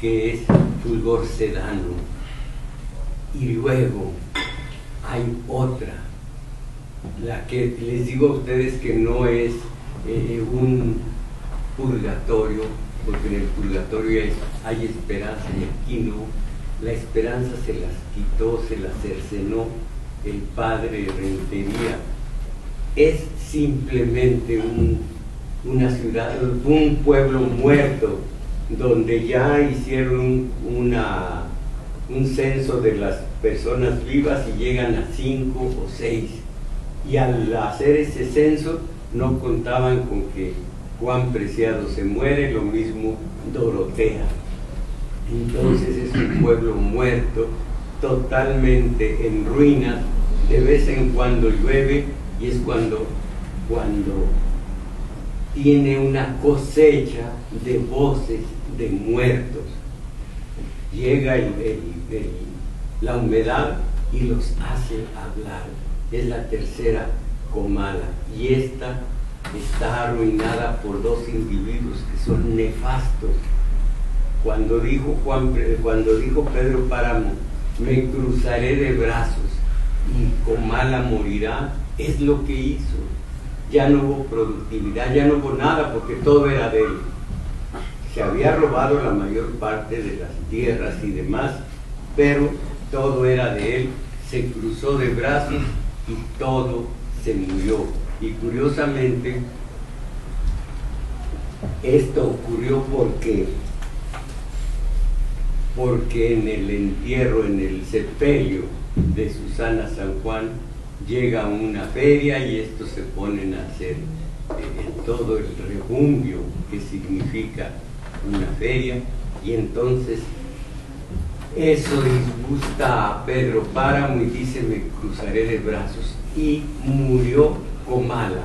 que es Fulgor Sedano. Y luego hay otra, la que les digo a ustedes que no es un purgatorio, porque en el purgatorio hay esperanza y aquí no. La esperanza se las quitó, se las cercenó el padre Rentería. Es simplemente una ciudad, un pueblo muerto, donde ya hicieron un censo de las personas vivas y llegan a 5 o 6. Y al hacer ese censo no contaban con que Juan Preciado se muere, lo mismo Dorotea. Entonces es un pueblo muerto, totalmente en ruinas. De vez en cuando llueve y es cuando tiene una cosecha de voces de muertos. Llega la humedad y los hace hablar. Es la tercera Comala, y esta está arruinada por dos individuos que son nefastos. Cuando dijo Pedro Páramo, me cruzaré de brazos y Comala morirá, es lo que hizo. Ya no hubo productividad, ya no hubo nada, porque todo era de él. Se había robado la mayor parte de las tierras y demás, pero todo era de él. Se cruzó de brazos y todo se murió. Y curiosamente, esto ocurrió porque en el entierro, en el sepelio de Susana San Juan, llega una feria y estos se ponen a hacer todo el rebumbio que significa una feria, y entonces eso disgusta a Pedro Páramo y dice, me cruzaré de brazos, y murió Comala.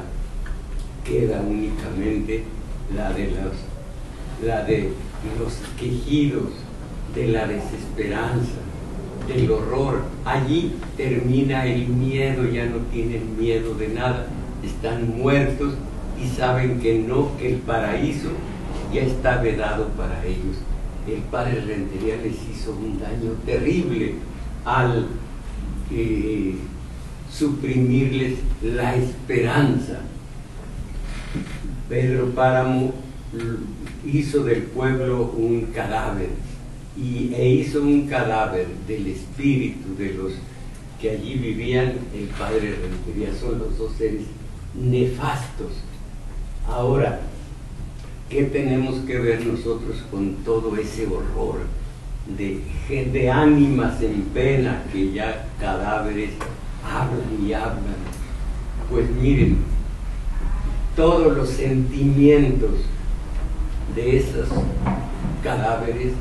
Queda únicamente la de los quejidos, de la desesperanza, del horror. Allí termina el miedo, ya no tienen miedo de nada, están muertos y saben que no, que el paraíso ya está vedado para ellos. El padre Rentería les hizo un daño terrible al suprimirles la esperanza. Pedro Páramo hizo del pueblo un cadáver, e hizo un cadáver del espíritu de los que allí vivían. El padre Rentería, son los dos seres nefastos. Ahora, ¿qué tenemos que ver nosotros con todo ese horror de ánimas en pena, que ya cadáveres hablan y hablan? Pues miren, todos los sentimientos de esos cadáveres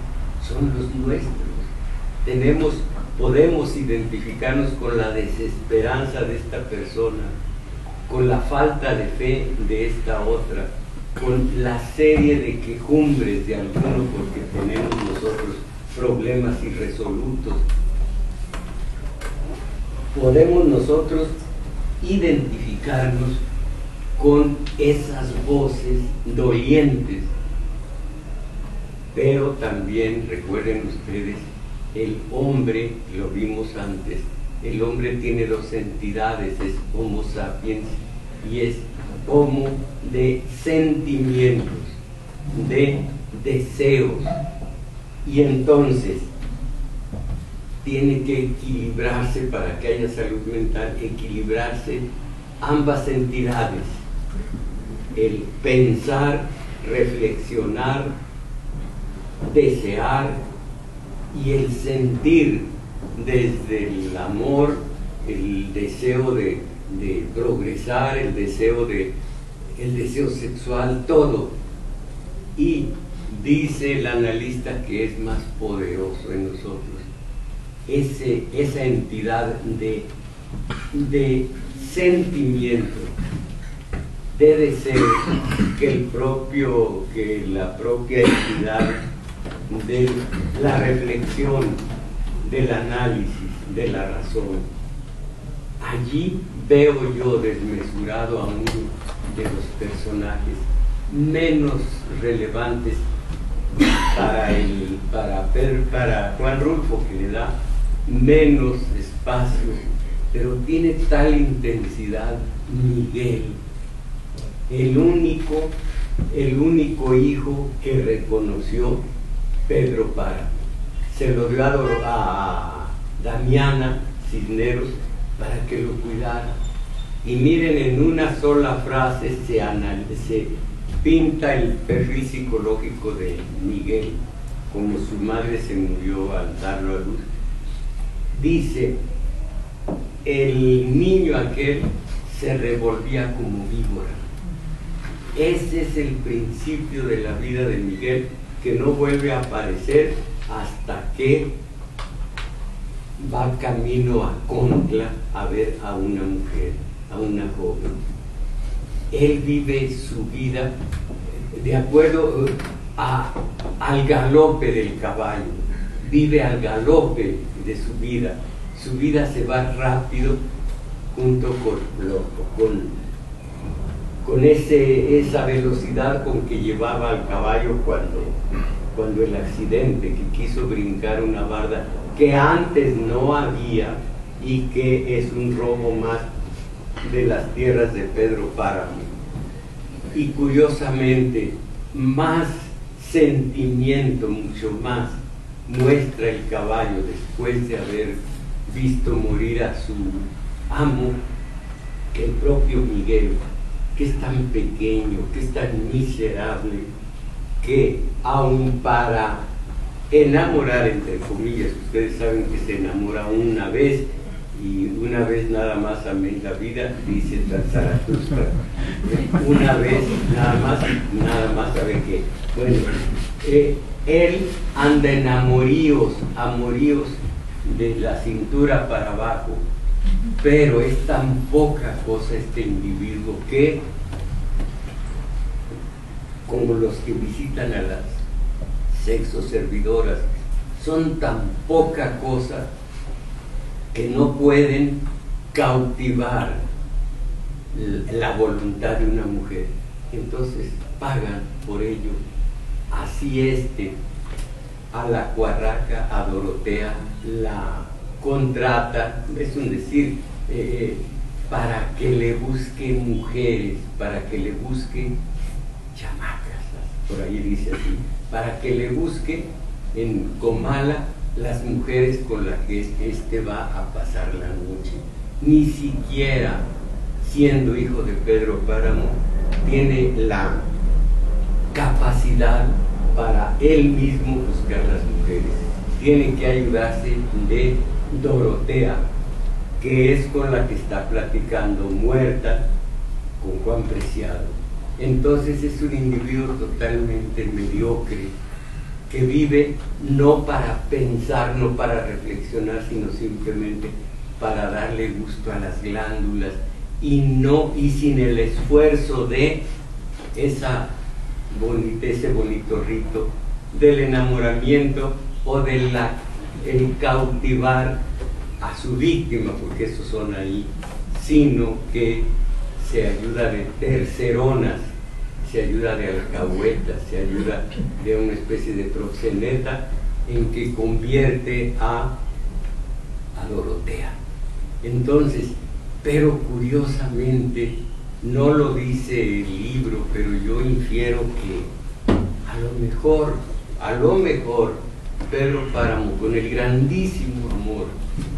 son los nuestros. Podemos identificarnos con la desesperanza de esta persona, con la falta de fe de esta otra, con la serie de quejumbres de alguno, porque tenemos nosotros problemas irresolutos. Podemos nosotros identificarnos con esas voces dolientes, pero también recuerden ustedes, el hombre, lo vimos antes, el hombre tiene dos entidades, es Homo sapiens y es Homo de sentimientos, de deseos, y entonces tiene que equilibrarse, para que haya salud mental, equilibrarse ambas entidades, el pensar, reflexionar, desear, y el sentir desde el amor, el deseo de progresar, el deseo sexual, todo. Y dice el analista que es más poderoso en nosotros esa entidad de sentimiento, de deseo, que la propia entidad de la reflexión, del análisis, de la razón. Allí veo yo desmesurado a uno de los personajes menos relevantes para para Juan Rulfo, que le da menos espacio, pero tiene tal intensidad. Miguel, el único hijo que reconoció Pedro Páramo, se lo dio a Damiana Cisneros para que lo cuidara. Y miren, en una sola frase se pinta el perfil psicológico de Miguel, como su madre se murió al darlo a luz. Dice: el niño aquel se revolvía como víbora. Ese es el principio de la vida de Miguel, que no vuelve a aparecer hasta que va camino a Contla a ver a una mujer, a una joven. Él vive su vida de acuerdo al galope del caballo, vive al galope de su vida. Su vida se va rápido junto con esa velocidad con que llevaba al caballo cuando el accidente, que quiso brincar una barda que antes no había y que es un robo más de las tierras de Pedro Páramo. Y curiosamente, más sentimiento, mucho más, muestra el caballo después de haber visto morir a su amo que el propio Miguel, que es tan pequeño, que es tan miserable, que aun para enamorar, entre comillas, ustedes saben que se enamora una vez y una vez nada más amé la vida, dice Zaratustra. Una vez nada más sabe que, bueno, él anda en amoríos de la cintura para abajo, pero es tan poca cosa este individuo que, como los que visitan a las sexoservidoras, son tan poca cosa que no pueden cautivar la voluntad de una mujer. Entonces pagan por ello. Así a la Cuarraca, a Dorotea, la contrata, es un decir, para que le busque mujeres, para que le busque chamacas, por ahí dice así, para que le busque en Comala las mujeres con las que va a pasar la noche. Ni siquiera, siendo hijo de Pedro Páramo, tiene la capacidad para él mismo buscar las mujeres. Tiene que ayudarse de Dorotea, que es con la que está platicando muerta con Juan Preciado. Entonces es un individuo totalmente mediocre, que vive no para pensar, no para reflexionar, sino simplemente para darle gusto a las glándulas, y sin el esfuerzo de ese bonito rito del enamoramiento o del cautivar a su víctima, porque esos son ahí, sino que se ayuda de terceronas, se ayuda de alcahuetas, se ayuda de una especie de proxeneta en que convierte a Dorotea. Entonces, pero curiosamente, no lo dice el libro, pero yo infiero que a lo mejor Pedro Páramo, con el grandísimo amor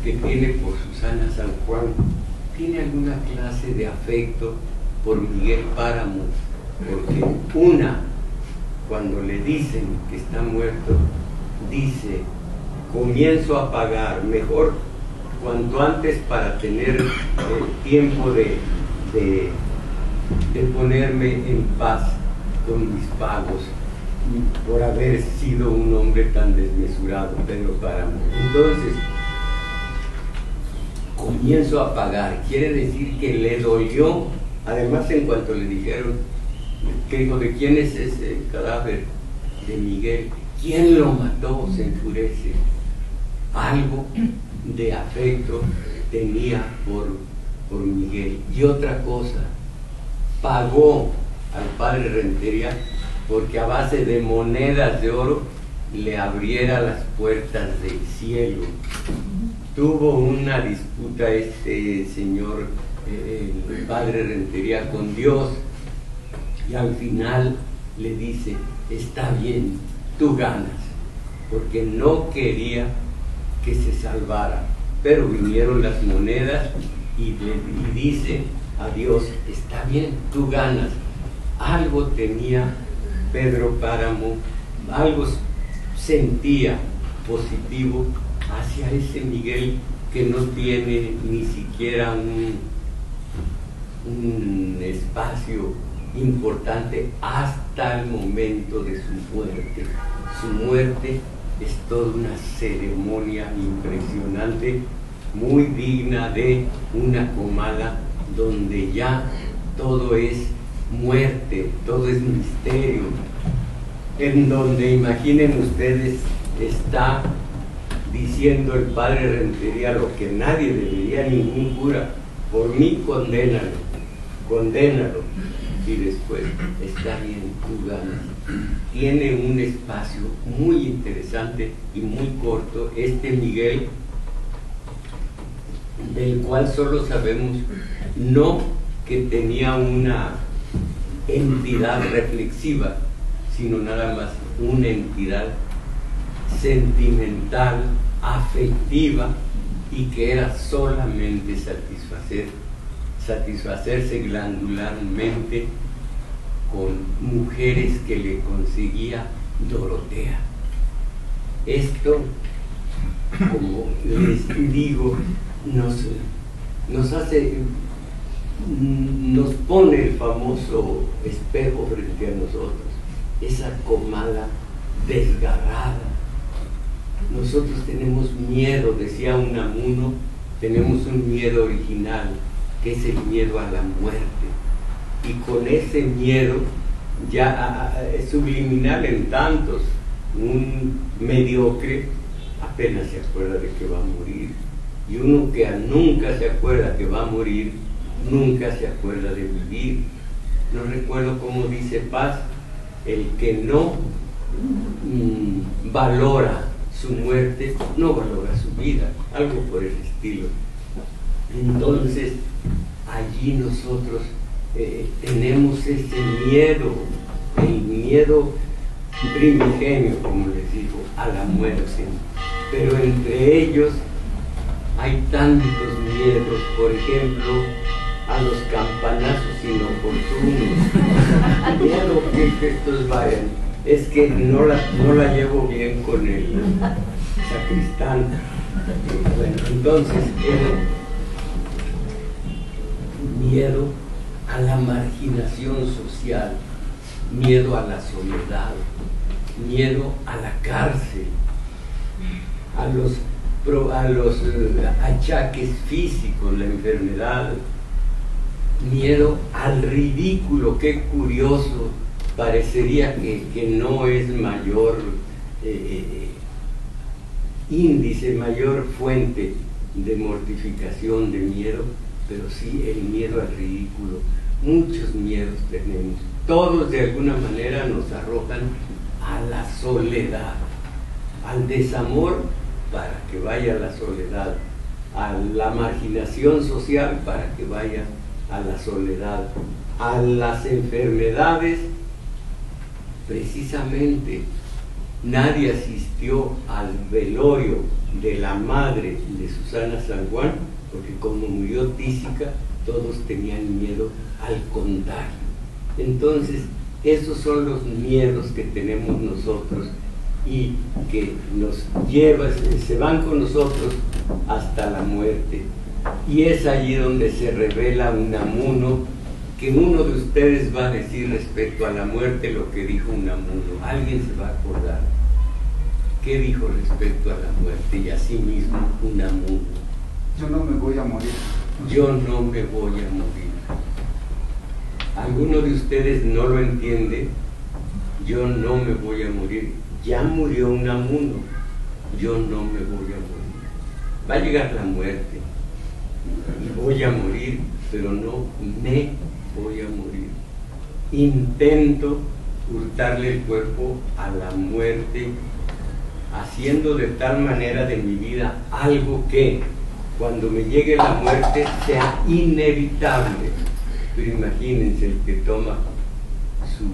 que tiene por Susana San Juan, tiene alguna clase de afecto por Miguel Páramo, porque cuando le dicen que está muerto, dice: comienzo a pagar, mejor cuanto antes, para tener tiempo de ponerme en paz con mis pagos por haber sido un hombre tan desmesurado, Pedro Páramo. Entonces, comienzo a pagar, quiere decir que le dolió. Además, en cuanto le dijeron, que dijo: ¿de quién es ese cadáver? De Miguel. ¿Quién lo mató? Se enfurece. Algo de afecto tenía por Miguel. Y otra cosa, pagó al padre Rentería, porque a base de monedas de oro le abriera las puertas del cielo. Tuvo una disputa este señor, el padre Rentería, con Dios, y al final le dice: está bien, tú ganas, porque no quería que se salvara. Pero vinieron las monedas y dice a Dios: está bien, tú ganas. Algo tenía Pedro Páramo, algo sentía positivo hacia ese Miguel, que no tiene ni siquiera un espacio importante hasta el momento de su muerte. Su muerte es toda una ceremonia impresionante, muy digna de una comala, donde ya todo es muerte, todo es misterio, en donde, imaginen ustedes, está diciendo el padre Rentería lo que nadie debería, ningún cura: por mí condénalo, condénalo. Y después: está bien, tú ganas. Tiene un espacio muy interesante y muy corto este Miguel, del cual solo sabemos no que tenía una entidad reflexiva, sino nada más una entidad sentimental, afectiva, y que era solamente satisfacerse glandularmente con mujeres que le conseguía Dorotea. Esto, como les digo, nos pone el famoso espejo frente a nosotros, esa comala desgarrada. Nosotros tenemos miedo, decía Unamuno, tenemos un miedo original, que es el miedo a la muerte, y con ese miedo ya subliminal en tantos, un mediocre apenas se acuerda de que va a morir, y uno que nunca se acuerda que va a morir, nunca se acuerda de vivir. No recuerdo cómo dice Paz: el que no valora su muerte, no valora su vida, algo por el estilo. Entonces, allí nosotros tenemos ese miedo, el miedo primigenio, como les digo, a la muerte. Pero entre ellos hay tantos miedos, por ejemplo, a los campanazos inoportunos. Miedo que estos vayan. Es que no la llevo bien con el sacristán. Bueno, entonces, miedo a la marginación social, miedo a la soledad, miedo a la cárcel, a los achaques físicos, la enfermedad, miedo al ridículo. Qué curioso, parecería que no es mayor índice, mayor fuente de mortificación, de miedo, pero sí el miedo al ridículo. Muchos miedos tenemos, todos de alguna manera nos arrojan a la soledad, al desamor para que vaya a la soledad, a la marginación social para que vaya a la soledad, a las enfermedades. Precisamente nadie asistió al velorio de la madre de Susana San Juan, porque como murió tísica, todos tenían miedo al contagio. Entonces, esos son los miedos que tenemos nosotros y que nos llevan, se van con nosotros hasta la muerte. Y es allí donde se revela Unamuno, que uno de ustedes va a decir respecto a la muerte lo que dijo Unamuno. Alguien se va a acordar qué dijo respecto a la muerte, y así mismo Unamuno: yo no me voy a morir. Yo no me voy a morir. ¿Alguno de ustedes no lo entiende? Yo no me voy a morir. Ya murió Unamuno. Yo no me voy a morir. Va a llegar la muerte y voy a morir, pero no me voy a morir. Intento hurtarle el cuerpo a la muerte haciendo de tal manera de mi vida algo que cuando me llegue la muerte sea inevitable. Pero imagínense el que toma su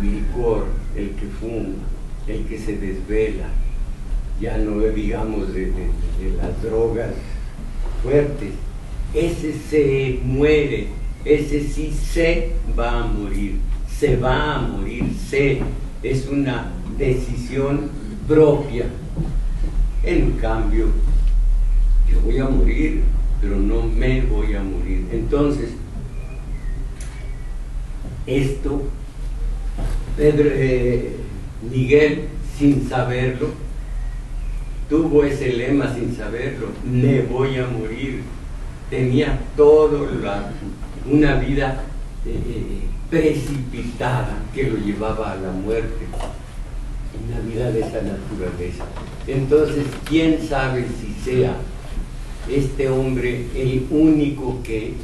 licor, el que fuma, el que se desvela, ya no digamos de las drogas fuertes, ese se muere, ese sí se va a morir, se va a morir, es una decisión propia. En cambio, yo voy a morir, pero no me voy a morir. Entonces, esto, Miguel, sin saberlo, tuvo ese lema sin saberlo: me voy a morir. Tenía una vida precipitada que lo llevaba a la muerte, una vida de esa naturaleza. Entonces, ¿quién sabe si sea este hombre el único que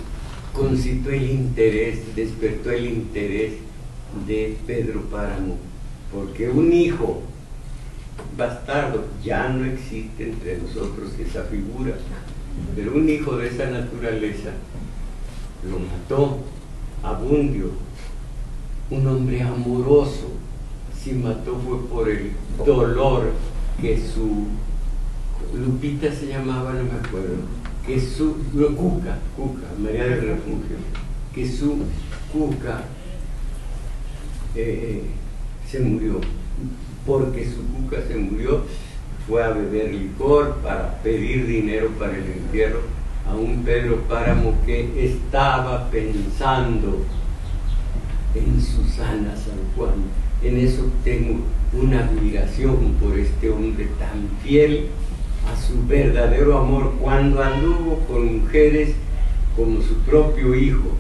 concitó el interés, despertó el interés de Pedro Páramo? Porque un hijo bastardo ya no existe entre nosotros esa figura, pero un hijo de esa naturaleza lo mató Abundio, un hombre amoroso. Si mató fue por el dolor que su Lupita se llamaba, no me acuerdo, que su Cuca, María del Refugio, que su Cuca se murió. Porque su Cuca se murió, fue a beber licor para pedir dinero para el entierro a un Pedro Páramo que estaba pensando en Susana San Juan. En eso tengo una admiración por este hombre tan fiel a su verdadero amor, cuando anduvo con mujeres como su propio hijo,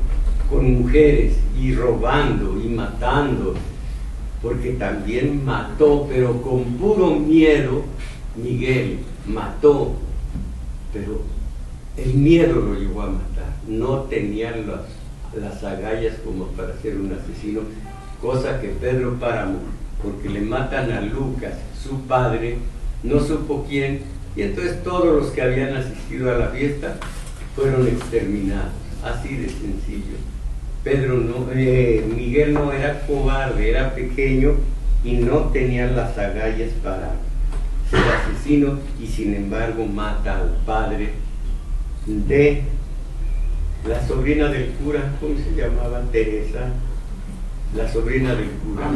con mujeres y robando y matando, porque también mató, pero con puro miedo. Miguel mató, pero el miedo lo llevó a matar. No tenía las agallas como para ser un asesino, cosa que Pedro Páramo, porque le matan a Lucas, su padre, no supo quién, y entonces todos los que habían asistido a la fiesta fueron exterminados, así de sencillo. Miguel no era cobarde, era pequeño y no tenía las agallas para ser asesino, y sin embargo mata al padre de la sobrina del cura. ¿Cómo se llamaba? Teresa, la sobrina del cura.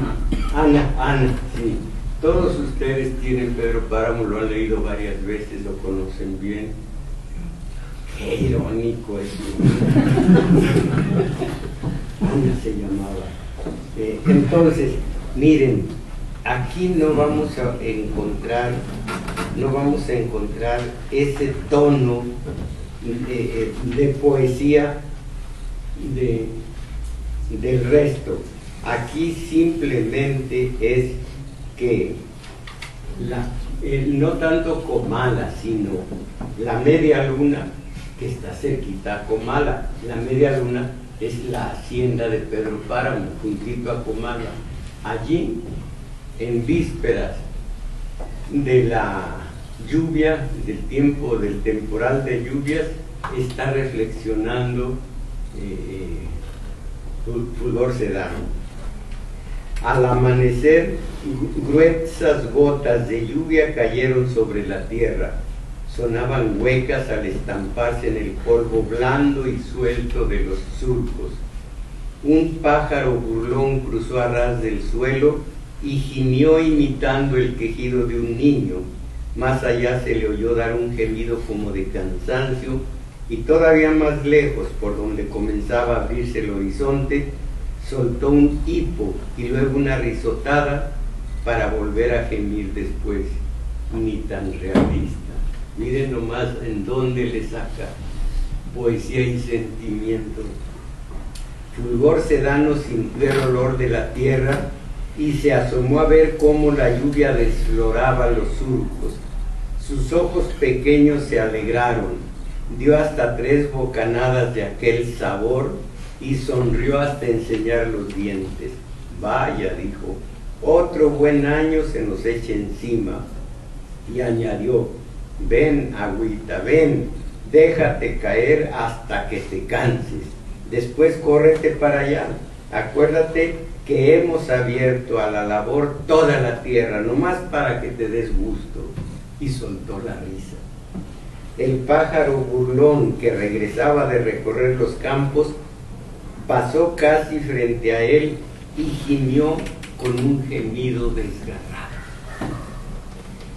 Ana, sí. Todos ustedes tienen Pedro Páramo, lo han leído varias veces, lo conocen bien. Qué irónico es. Ana se llamaba. Entonces, miren, aquí no vamos a encontrar ese tono de poesía del resto. Aquí simplemente es que no tanto Comala, sino la media luna que está cerquita a Comala. La media luna es la hacienda de Pedro Páramo, juntito a Comala. Allí, en vísperas de la lluvia, del temporal de lluvias, está reflexionando Fulgor Sedano. Al amanecer, gruesas gotas de lluvia cayeron sobre la tierra, sonaban huecas al estamparse en el polvo blando y suelto de los surcos. Un pájaro burlón cruzó a ras del suelo y gimió imitando el quejido de un niño. Más allá se le oyó dar un gemido como de cansancio, y todavía más lejos, por donde comenzaba a abrirse el horizonte, soltó un hipo y luego una risotada para volver a gemir después. Ni tan realista. Miren nomás en dónde le saca poesía y sentimiento. Fulgor Sedano sintió el olor de la tierra y se asomó a ver cómo la lluvia desfloraba los surcos. Sus ojos pequeños se alegraron, dio hasta 3 bocanadas de aquel sabor y sonrió hasta enseñar los dientes. Vaya, dijo, otro buen año se nos echa encima. y añadió: ven, agüita, ven, déjate caer hasta que te canses, después córrete para allá, acuérdate que hemos abierto a la labor toda la tierra, nomás para que te des gusto. Y soltó la risa. El pájaro burlón, que regresaba de recorrer los campos, pasó casi frente a él y gimió con un gemido desgarrado.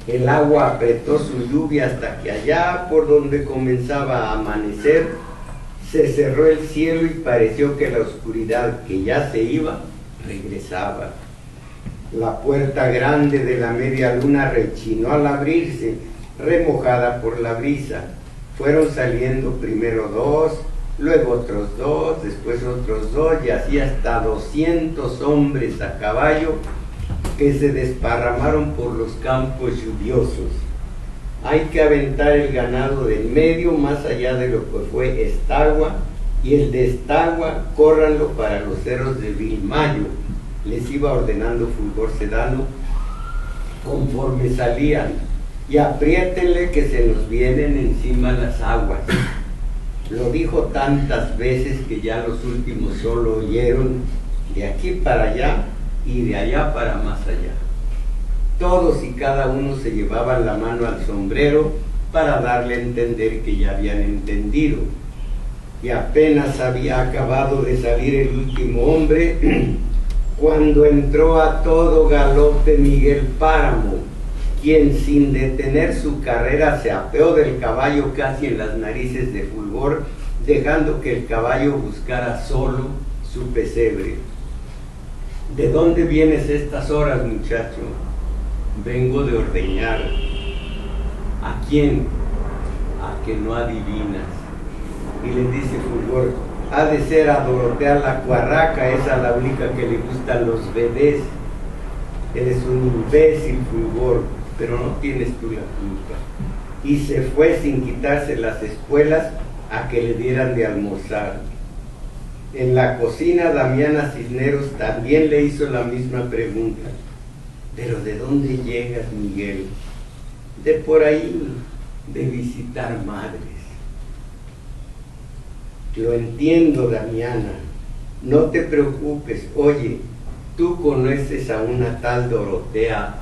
El agua apretó su lluvia hasta que allá por donde comenzaba a amanecer se cerró el cielo y pareció que la oscuridad que ya se iba regresaba. La puerta grande de la media luna rechinó al abrirse, remojada por la brisa. Fueron saliendo primero 2, luego otros 2, después otros 2, y así hasta 200 hombres a caballo que se desparramaron por los campos lluviosos. Hay que aventar el ganado del medio, más allá de lo que fue Estagua, y el de Estagua córranlo para los cerros de Vilmayo, les iba ordenando Fulgor Sedano conforme salían, y apriétenle que se nos vienen encima las aguas. Lo dijo tantas veces que ya los últimos solo oyeron de aquí para allá y de allá para más allá. Todos y cada uno se llevaban la mano al sombrero para darle a entender que ya habían entendido. Y apenas había acabado de salir el último hombre cuando entró a todo galope Miguel Páramo, quien sin detener su carrera se apeó del caballo casi en las narices de Fulgor, dejando que el caballo buscara solo su pesebre. ¿De dónde vienes estas horas, muchacho? Vengo de ordeñar. ¿A quién? A que no adivinas. Y le dice Fulgor: ha de ser a Dorotea la Cuarraca, esa la única que le gustan los bebés. Eres un imbécil, Fulgor, pero no tienes tú la culpa. Y se fue sin quitarse las espuelas a que le dieran de almorzar. En la cocina Damiana Cisneros también le hizo la misma pregunta: ¿pero de dónde llegas, Miguel? De por ahí, de visitar madres. Lo entiendo, Damiana, no te preocupes. Oye, ¿tú conoces a una tal Dorotea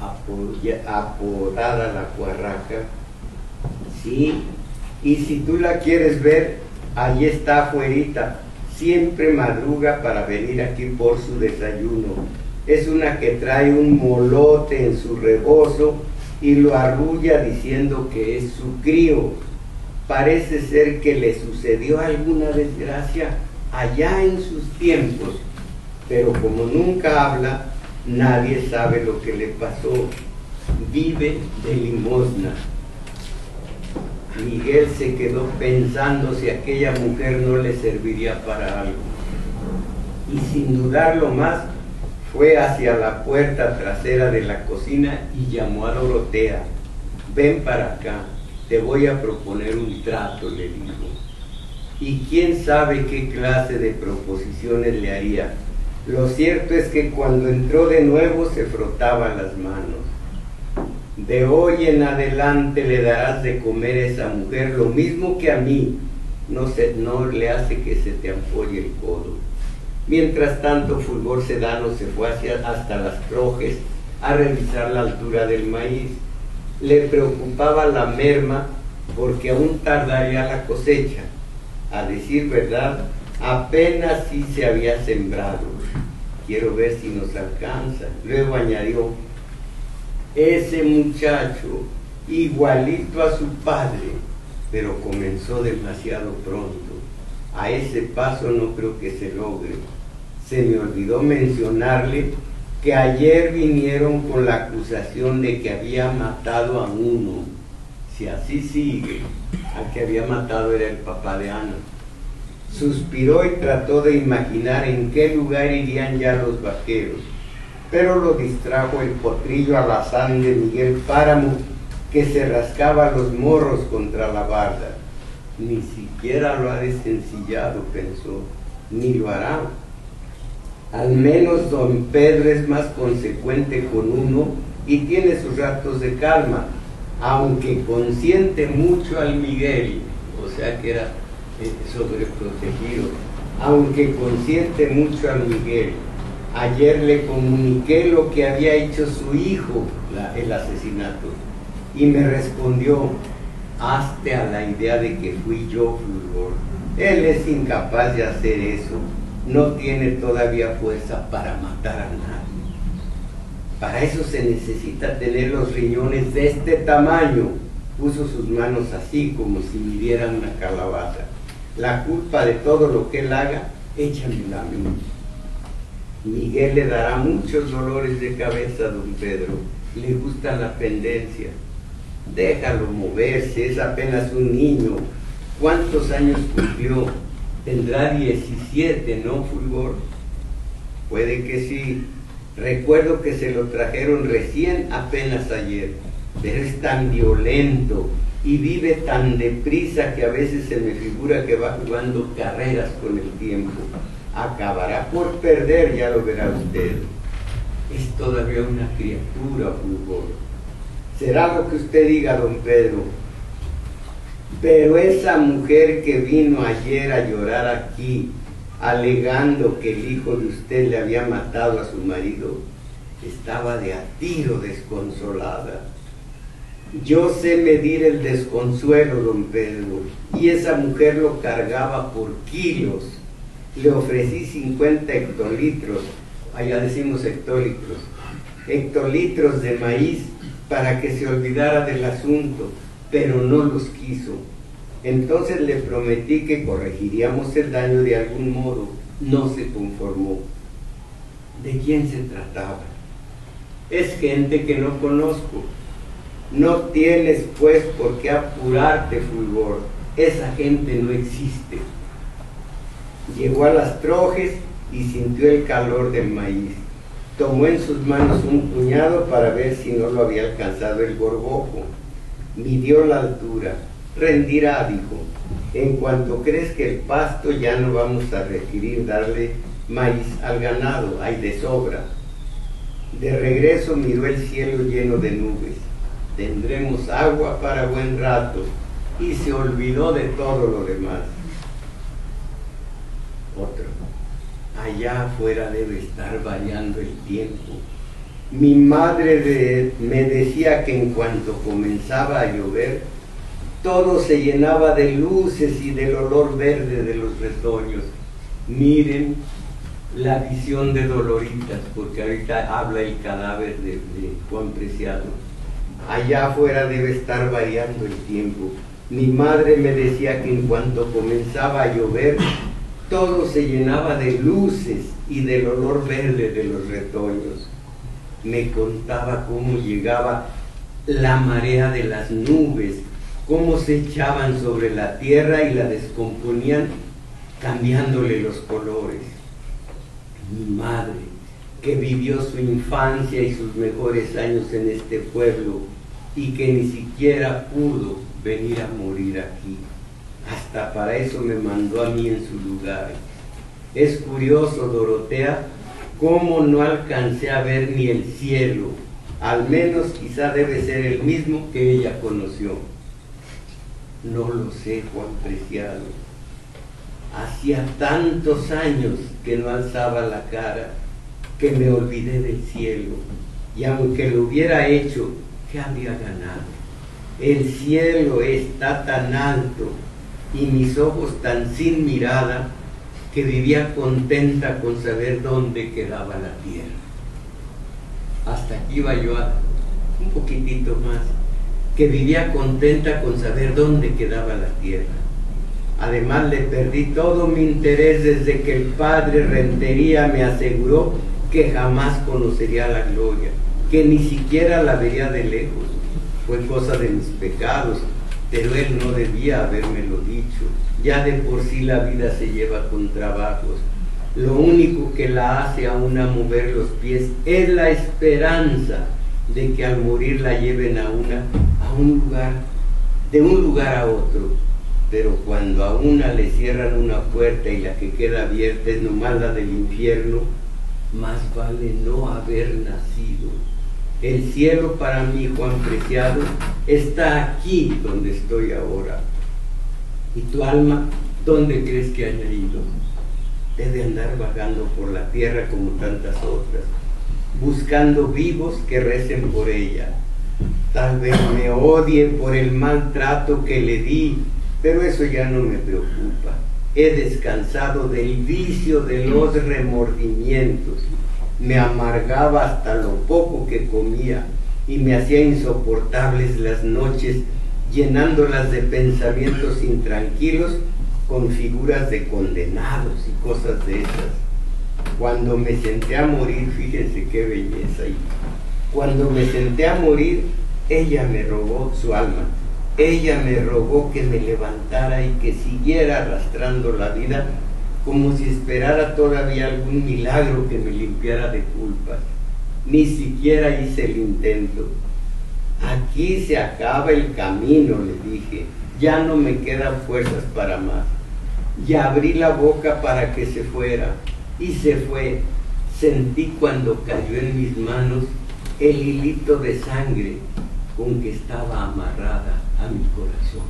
apodada la Cuarraca? Sí, y si tú la quieres ver, allí está afuerita, siempre madruga para venir aquí por su desayuno. Es una que trae un molote en su rebozo y lo arrulla diciendo que es su crío. Parece ser que le sucedió alguna desgracia allá en sus tiempos, pero como nunca habla, nadie sabe lo que le pasó. Vive de limosna. Miguel se quedó pensando si aquella mujer no le serviría para algo, y sin dudarlo más fue hacia la puerta trasera de la cocina y llamó a Dorotea. Ven para acá, te voy a proponer un trato, le dijo. Y quién sabe qué clase de proposiciones le haría. Lo cierto es que cuando entró de nuevo se frotaba las manos. De hoy en adelante le darás de comer a esa mujer lo mismo que a mí. No le hace que se te ampolle el codo. Mientras tanto, Fulgor Sedano se fue hasta las trojes a revisar la altura del maíz. Le preocupaba la merma porque aún tardaría la cosecha. A decir verdad, apenas sí se había sembrado. Quiero ver si nos alcanza. Luego añadió: ese muchacho, igualito a su padre, pero comenzó demasiado pronto. A ese paso no creo que se logre. Se me olvidó mencionarle que ayer vinieron con la acusación de que había matado a uno. Si así sigue, al que había matado era el papá de Ana. Suspiró y trató de imaginar en qué lugar irían ya los vaqueros, pero lo distrajo el potrillo alazán de Miguel Páramo, que se rascaba los morros contra la barda. Ni siquiera lo ha desencillado, pensó, ni lo hará. Al menos don Pedro es más consecuente con uno y tiene sus ratos de calma, aunque consiente mucho al Miguel, o sea que era sobreprotegido, aunque consiente mucho al Miguel, ayer le comuniqué lo que había hecho su hijo, el asesinato, y me respondió: hazte a la idea de que fui yo, Fulgor. Él es incapaz de hacer eso, no tiene todavía fuerza para matar a nadie. Para eso se necesita tener los riñones de este tamaño. Puso sus manos así, como si midieran una calabaza. La culpa de todo lo que él haga, échamela a mí. Miguel le dará muchos dolores de cabeza a don Pedro. Le gusta la pendencia. Déjalo moverse, es apenas un niño. ¿Cuántos años cumplió? Tendrá 17, ¿no, Fulgor? Puede que sí. Recuerdo que se lo trajeron recién apenas ayer, pero es tan violento y vive tan deprisa que a veces se me figura que va jugando carreras con el tiempo. Acabará por perder, ya lo verá usted. Es todavía una criatura, Fulgor. Será lo que usted diga, don Pedro. Pero esa mujer que vino ayer a llorar aquí, alegando que el hijo de usted le había matado a su marido, estaba de a tiro desconsolada. Yo sé medir el desconsuelo, don Pedro, y esa mujer lo cargaba por kilos. Le ofrecí 50 hectolitros, allá decimos hectolitros, hectolitros de maíz para que se olvidara del asunto, pero no los quiso. Entonces le prometí que corregiríamos el daño de algún modo. No se conformó. ¿De quién se trataba? Es gente que no conozco. No tienes pues por qué apurarte, Fulgor. Esa gente no existe. Llegó a las trojes y sintió el calor del maíz. Tomó en sus manos un puñado para ver si no lo había alcanzado el gorgojo. Midió la altura. Rendirá, dijo. En cuanto crezca el pasto ya no vamos a requerir darle maíz al ganado, hay de sobra. De regreso miró el cielo lleno de nubes. Tendremos agua para buen rato, y se olvidó de todo lo demás. Otro. Allá afuera debe estar variando el tiempo. Mi madre me decía que en cuanto comenzaba a llover, todo se llenaba de luces y del olor verde de los retoños. Miren la visión de Doloritas, porque ahorita habla el cadáver de Juan Preciado. Allá afuera debe estar variando el tiempo. Mi madre me decía que en cuanto comenzaba a llover, todo se llenaba de luces y del olor verde de los retoños. Me contaba cómo llegaba la marea de las nubes, cómo se echaban sobre la tierra y la descomponían, cambiándole los colores. Mi madre, que vivió su infancia y sus mejores años en este pueblo y que ni siquiera pudo venir a morir aquí, hasta para eso me mandó a mí en su lugar. Es curioso, Dorotea, cómo no alcancé a ver ni el cielo. Al menos quizá debe ser el mismo que ella conoció. No lo sé, Juan Preciado. Hacía tantos años que no alzaba la cara, que me olvidé del cielo. Y aunque lo hubiera hecho, ¿qué habría ganado? El cielo está tan alto y mis ojos tan sin mirada, que vivía contenta con saber dónde quedaba la tierra. Hasta aquí iba yo, un poquitito más, que vivía contenta con saber dónde quedaba la tierra. Además le perdí todo mi interés desde que el padre Rentería me aseguró que jamás conocería la gloria, que ni siquiera la vería de lejos. Fue cosa de mis pecados, pero él no debía habérmelo dicho. Ya de por sí la vida se lleva con trabajos. Lo único que la hace a una mover los pies es la esperanza de que al morir la lleven a un lugar, de un lugar a otro. Pero cuando a una le cierran una puerta y la que queda abierta es nomás la del infierno, más vale no haber nacido. El cielo para mí, Juan Preciado, está aquí donde estoy ahora. ¿Y tu alma, dónde crees que haya ido? Debe andar vagando por la tierra como tantas otras, buscando vivos que recen por ella. Tal vez me odie por el maltrato que le di, pero eso ya no me preocupa. He descansado del vicio de los remordimientos. Me amargaba hasta lo poco que comía y me hacía insoportables las noches, llenándolas de pensamientos intranquilos con figuras de condenados y cosas de esas. Cuando me senté a morir, fíjense qué belleza, y cuando me senté a morir, ella me rogó su alma, ella me rogó que me levantara y que siguiera arrastrando la vida, como si esperara todavía algún milagro que me limpiara de culpas. Ni siquiera hice el intento. Aquí se acaba el camino, le dije, ya no me quedan fuerzas para más. Y abrí la boca para que se fuera, y se fue. Sentí cuando cayó en mis manos el hilito de sangre con que estaba amarrada a mi corazón.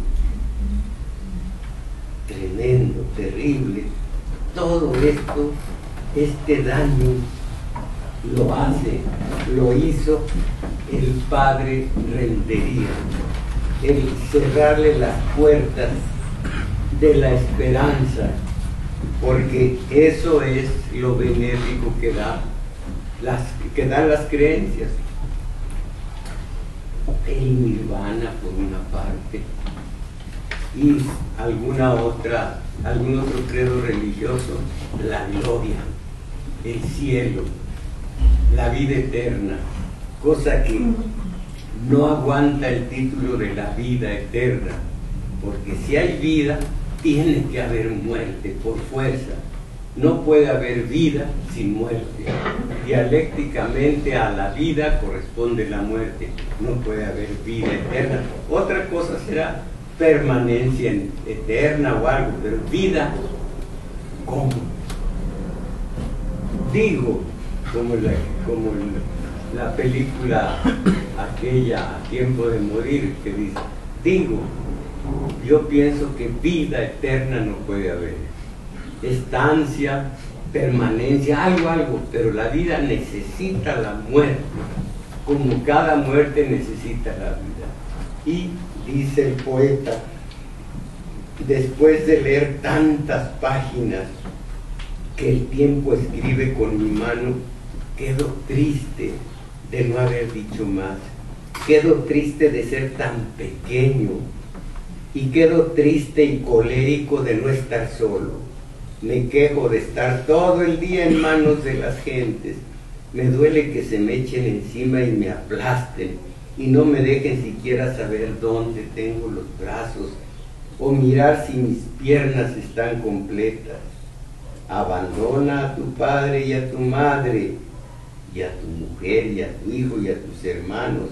Tremendo, terrible. Todo esto, este daño, lo hizo el padre Rentería, el cerrarle las puertas de la esperanza, porque eso es lo benéfico que dan las creencias. El nirvana por una parte y algún otro credo religioso, la gloria, el cielo, la vida eterna, cosa que no aguanta el título de la vida eterna, porque si hay vida, tiene que haber muerte por fuerza. No puede haber vida sin muerte. Dialécticamente a la vida corresponde la muerte. No puede haber vida eterna. Otra cosa será permanencia eterna o algo, pero vida, ¿cómo? Digo, como la película aquella, A Tiempo de Morir, que dice, digo, yo pienso que vida eterna no puede haber. Estancia, permanencia, algo, pero la vida necesita la muerte, como cada muerte necesita la vida. Y dice el poeta, después de leer tantas páginas que el tiempo escribe con mi mano, quedo triste de no haber dicho más, quedo triste de ser tan pequeño, y quedo triste y colérico de no estar solo. Me quejo de estar todo el día en manos de las gentes. Me duele que se me echen encima y me aplasten y no me dejen siquiera saber dónde tengo los brazos o mirar si mis piernas están completas. Abandona a tu padre y a tu madre y a tu mujer y a tu hijo y a tus hermanos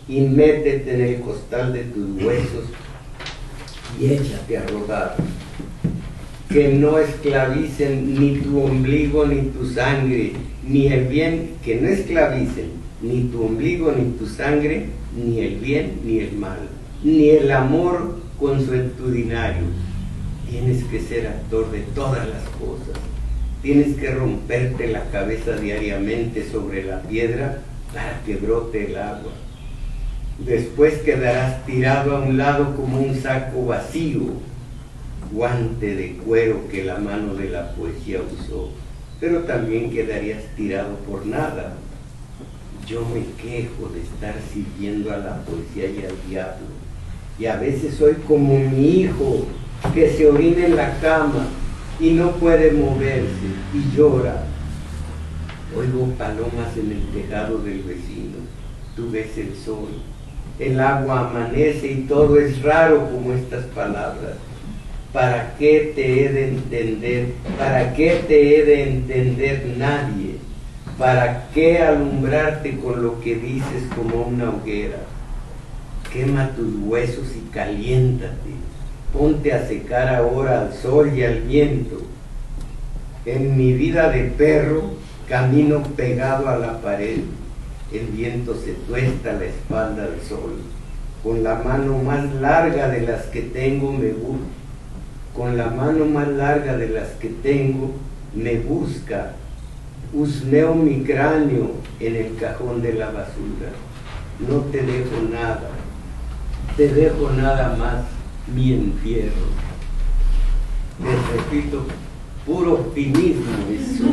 y métete en el costal de tus huesos y échate a rodar. Que no esclavicen ni tu ombligo ni tu sangre, ni el bien, que no esclavicen ni tu ombligo ni tu sangre, ni el bien ni el mal, ni el amor consuetudinario. Tienes que ser actor de todas las cosas. Tienes que romperte la cabeza diariamente sobre la piedra para que brote el agua. Después quedarás tirado a un lado como un saco vacío, guante de cuero que la mano de la poesía usó, pero también quedarías tirado por nada. Yo me quejo de estar sirviendo a la poesía y al diablo, y a veces soy como mi hijo que se orina en la cama y no puede moverse y llora. Oigo palomas en el tejado del vecino, tú ves el sol, el agua amanece y todo es raro como estas palabras. ¿Para qué te he de entender? ¿Para qué te he de entender nadie? ¿Para qué alumbrarte con lo que dices como una hoguera? Quema tus huesos y caliéntate. Ponte a secar ahora al sol y al viento. En mi vida de perro camino pegado a la pared. el viento se tuesta la espalda del sol. Con la mano más larga de las que tengo me busca. Con la mano más larga de las que tengo me busca. Husmeo mi cráneo en el cajón de la basura. No te dejo nada. Te dejo nada más mi entierro. Les repito, puro optimismo eso.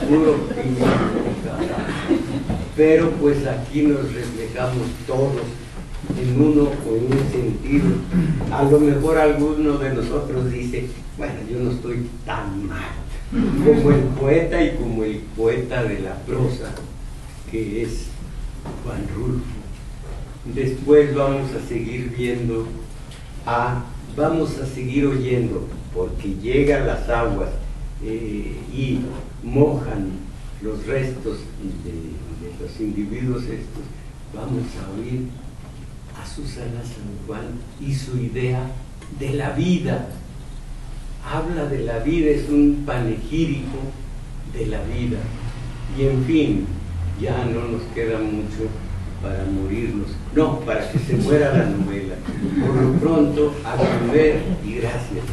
Puro optimismo. Pero pues aquí nos reflejamos todos en uno o en un sentido. A lo mejor alguno de nosotros dice, bueno, yo no estoy tan mal como el poeta y como el poeta de la prosa, que es Juan Rulfo. Después vamos a seguir viendo, vamos a seguir oyendo, porque llegan las aguas y mojan los restos de los individuos estos. Vamos a oír a Susana San Juan y su idea de la vida. Habla de la vida, es un panegírico de la vida. Y en fin, ya no nos queda mucho para morirnos, no, para que se muera la novela. Por lo pronto, a comer y gracias.